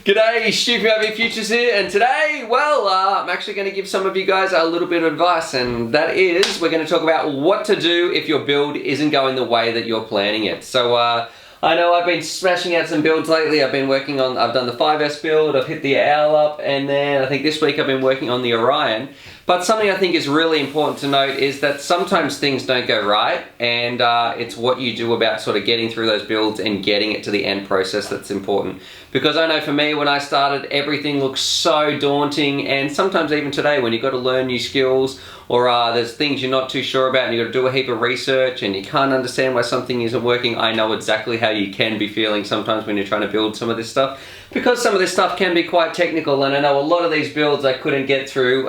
G'day, Stu from UAVfutures here, and today, well, I'm actually going to give some of you guys a little bit of advice, and that is, we're going to talk about what to do if your build isn't going the way that you're planning it. So, I know I've been smashing out some builds lately. I've done the 5S build, I've hit the Owl up, and then I think this week I've been working on the Orion. But something I think is really important to note is that sometimes things don't go right, and it's what you do about sort of getting through those builds and getting it to the end process that's important. Because I know for me, when I started, everything looks so daunting, and sometimes even today when you've got to learn new skills, or there's things you're not too sure about and you've got to do a heap of research and you can't understand why something isn't working, I know exactly how you can be feeling sometimes when you're trying to build some of this stuff. Because some of this stuff can be quite technical, and I know a lot of these builds I couldn't get through,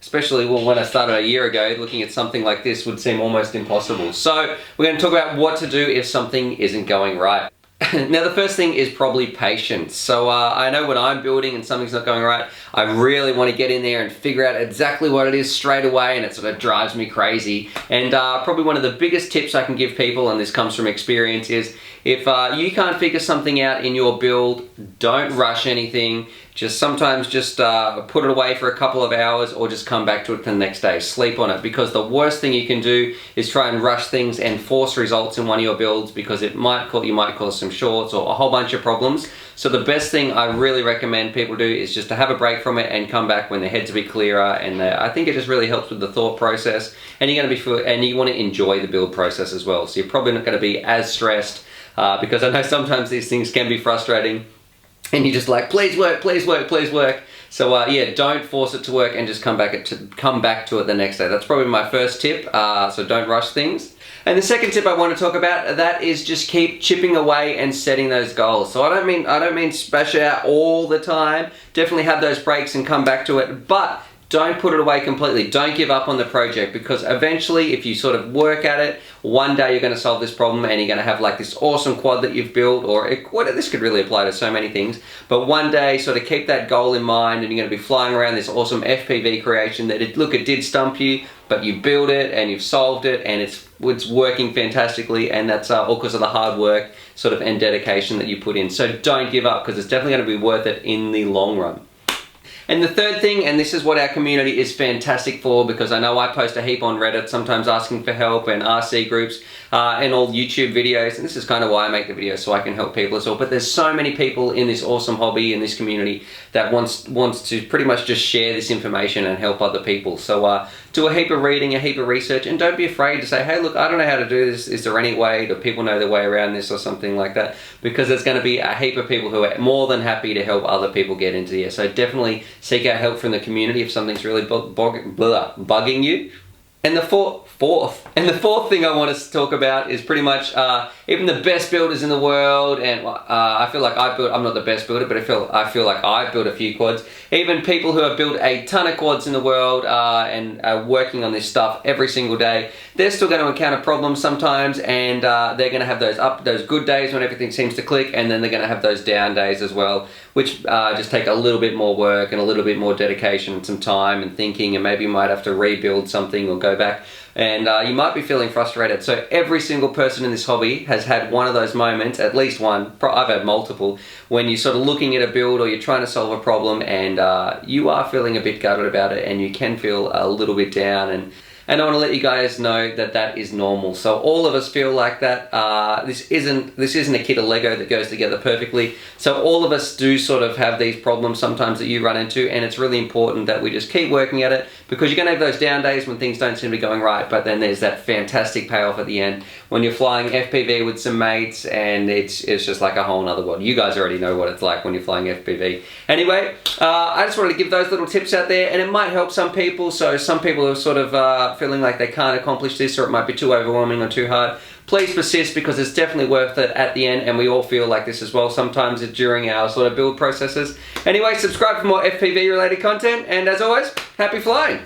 especially when I started a year ago. Looking at something like this would seem almost impossible. So we're going to talk about what to do if something isn't going right. Now the first thing is probably patience. So I know when I'm building and something's not going right, I really want to get in there and figure out exactly what it is straight away, and it sort of drives me crazy. And probably one of the biggest tips I can give people, and this comes from experience, is if you can't figure something out in your build, don't rush anything. Sometimes put it away for a couple of hours, or just come back to it the next day. Sleep on it, because the worst thing you can do is try and rush things and force results in one of your builds, because you might cause some shorts or a whole bunch of problems. So the best thing I really recommend people do is just to have a break from it and come back when their head's a bit clearer. And I think it just really helps with the thought process, and you want to enjoy the build process as well. So you're probably not going to be as stressed, because I know sometimes these things can be frustrating. And you're just like, please work, please work, please work. So yeah, don't force it to work, and just come back to it the next day. That's probably my first tip. So don't rush things. And the second tip I want to talk about, that is just keep chipping away and setting those goals. So I don't mean smash it out all the time. Definitely have those breaks and come back to it, but don't put it away completely. Don't give up on the project, because eventually, if you sort of work at it, one day you're going to solve this problem, and you're going to have like this awesome quad that you've built, or this could really apply to so many things. But one day, sort of keep that goal in mind, and you're going to be flying around this awesome FPV creation that it did stump you, but you built it and you've solved it, and it's working fantastically, and that's all because of the hard work and dedication that you put in. So don't give up, because it's definitely going to be worth it in the long run. And the third thing, and this is what our community is fantastic for, because I know I post a heap on Reddit, sometimes asking for help, and RC groups, and all YouTube videos, and this is kind of why I make the videos, so I can help people as well. But there's so many people in this awesome hobby, in this community, that wants to pretty much just share this information and help other people. So do a heap of reading, a heap of research, and don't be afraid to say, hey look, I don't know how to do this, is there any way, do people know their way around this, or something like that, because there's going to be a heap of people who are more than happy to help other people get into here. So definitely seek out help from the community if something's really bugging you. And the fourth thing I want to talk about is pretty much even the best builders in the world, and I feel like I'm not the best builder, but I feel like I've built a few quads. Even people who have built a ton of quads in the world and are working on this stuff every single day, they're still going to encounter problems sometimes, and they're going to have those good days when everything seems to click, and then they're going to have those down days as well, which just take a little bit more work and a little bit more dedication and some time and thinking, and maybe you might have to rebuild something or go back, and you might be feeling frustrated. So every single person in this hobby has had one of those moments, at least one, I've had multiple, when you're sort of looking at a build or you're trying to solve a problem, and you are feeling a bit gutted about it, and you can feel a little bit down, and I want to let you guys know that that is normal. So all of us feel like that. This isn't a kit of Lego that goes together perfectly. So all of us do sort of have these problems sometimes that you run into, and it's really important that we just keep working at it, because you're going to have those down days when things don't seem to be going right, but then there's that fantastic payoff at the end when you're flying FPV with some mates, and it's just like a whole nother world. You guys already know what it's like when you're flying FPV. Anyway, I just wanted to give those little tips out there, and it might help some people. So some people are sort of feeling like they can't accomplish this, or it might be too overwhelming or too hard. Please persist, because it's definitely worth it at the end, and we all feel like this as well sometimes during our sort of build processes. Anyway, subscribe for more FPV related content, and as always, happy flying!